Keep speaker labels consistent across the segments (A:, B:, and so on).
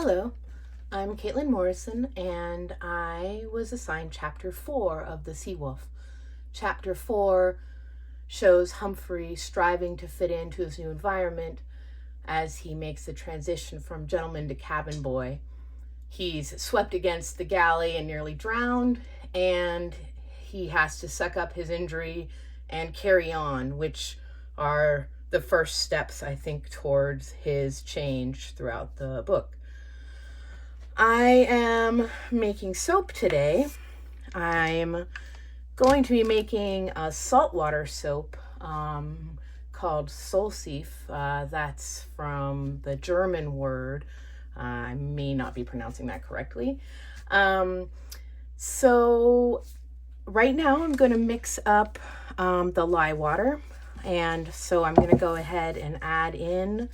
A: Hello, I'm Caitlin Morrison, and I was assigned Chapter 4 of The Sea Wolf. Chapter 4 shows Humphrey striving to fit into his new environment as he makes the transition from gentleman to cabin boy. He's swept against the galley and nearly drowned, and he has to suck up his injury and carry on, which are the first steps, I think, towards his change throughout the book. I am making soap today. I'm going to be making a saltwater soap called Solseif. That's from the German word. I may not be pronouncing that correctly. So right now I'm going to mix up the lye water. And so I'm going to go ahead and add in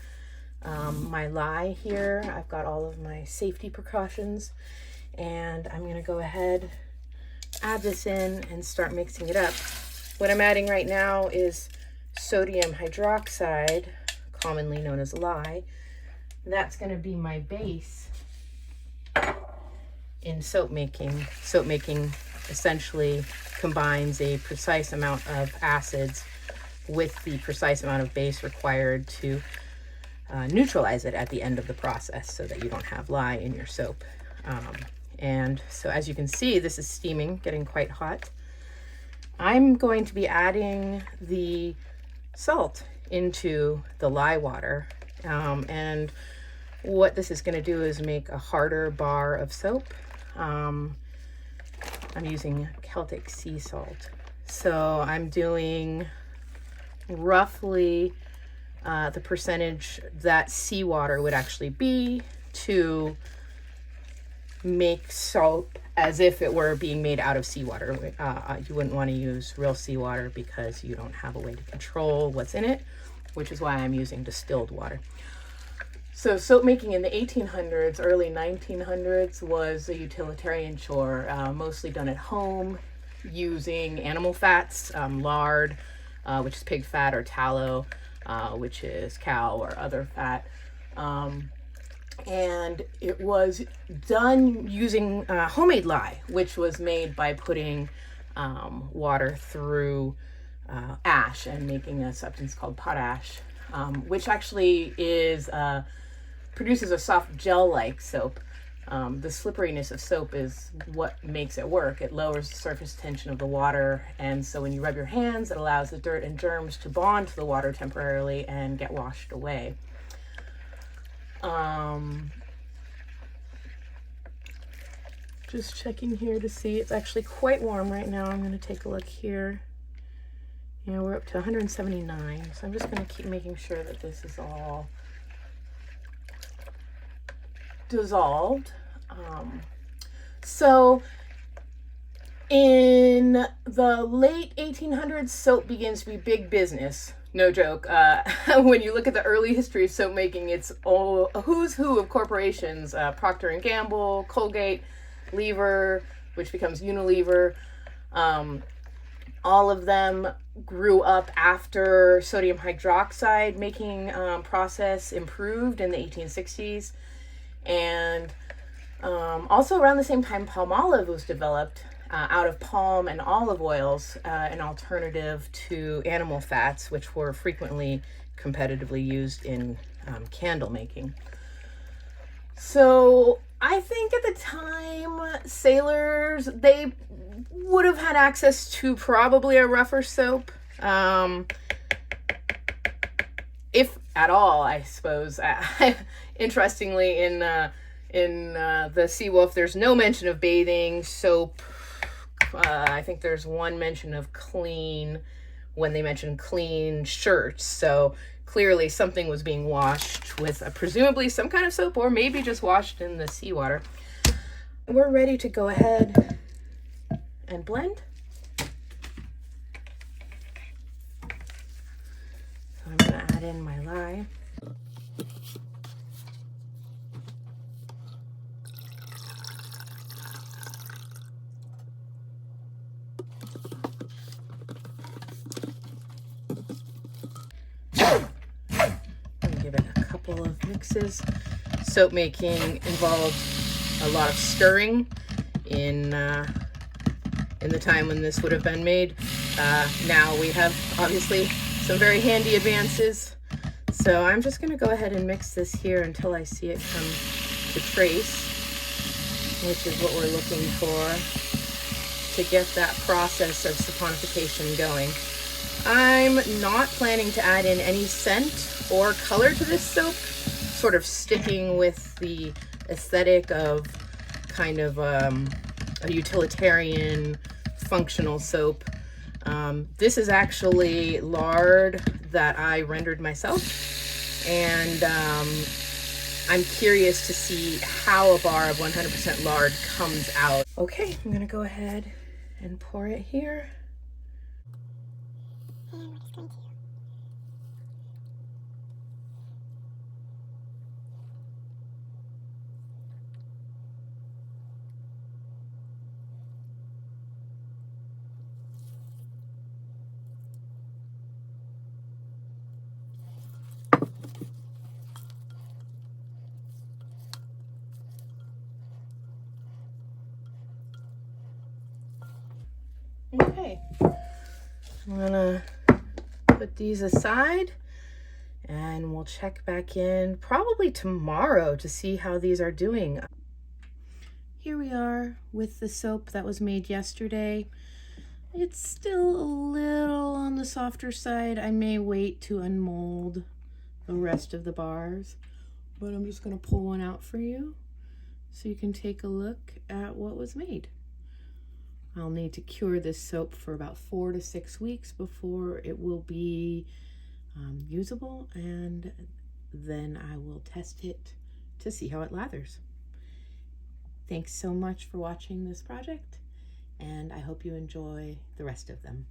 A: my lye here. I've got all of my safety precautions, and I'm going to go ahead, add this in, and start mixing it up. What I'm adding right now is sodium hydroxide, commonly known as lye. That's going to be my base in soap making. Soap making essentially combines a precise amount of acids with the precise amount of base required to neutralize it at the end of the process so that you don't have lye in your soap. And so as you can see, this is steaming, getting quite hot. I'm going to be adding the salt into the lye water. And what this is going to do is make a harder bar of soap. I'm using Celtic sea salt. So I'm doing roughly the percentage that seawater would actually be to make soap as if it were being made out of seawater. You wouldn't want to use real seawater because you don't have a way to control what's in it, which is why I'm using distilled water. So soap making in the 1800s, early 1900s was a utilitarian chore, mostly done at home using animal fats, lard, which is pig fat, or tallow, which is cow or other fat. And it was done using homemade lye, which was made by putting water through ash and making a substance called potash, which actually produces a soft gel-like soap. The slipperiness of soap is what makes it work. It lowers the surface tension of the water, and so when you rub your hands, it allows the dirt and germs to bond to the water temporarily and get washed away. Just checking here to see. It's actually quite warm right now. I'm going to take a look here. Yeah, we're up to 179, so I'm just going to keep making sure that this is all dissolved. So in the late 1800s, soap begins to be big business. No joke. When you look at the early history of soap making, it's all a who's who of corporations. Procter and Gamble, Colgate, Lever, which becomes Unilever. All of them grew up after sodium hydroxide making process improved in the 1860s. And also around the same time, Palmolive was developed out of palm and olive oils, an alternative to animal fats, which were frequently competitively used in candle making. So I think at the time, sailors, they would have had access to probably a rougher soap. If at all, I suppose. Interestingly, in the Sea Wolf, there's no mention of bathing, soap. I think there's one mention of clean when they mention clean shirts. So clearly something was being washed with presumably some kind of soap, or maybe just washed in the seawater. We're ready to go ahead and blend. So I'm going to add in my lye. Give it a couple of mixes. soap making involved a lot of stirring in the time when this would have been made. Now we have obviously some very handy advances. So I'm just going to go ahead and mix this here until I see it come to trace, which is what we're looking for to get that process of saponification going. I'm not planning to add in any scent or color to this soap, sort of sticking with the aesthetic of kind of a utilitarian functional soap. This is actually lard that I rendered myself, and I'm curious to see how a bar of 100% lard comes out. Okay, I'm gonna go ahead and pour it here.
B: And we're just going to
A: Okay, I'm gonna put these aside and we'll check back in probably tomorrow to see how these are doing. Here we are with the soap that was made yesterday. It's still a little on the softer side. I may wait to unmold the rest of the bars, but I'm just gonna pull one out for you so you can take a look at what was made. I'll need to cure this soap for about 4 to 6 weeks before it will be usable, and then I will test it to see how it lathers. Thanks so much for watching this project, and I hope you enjoy the rest of them.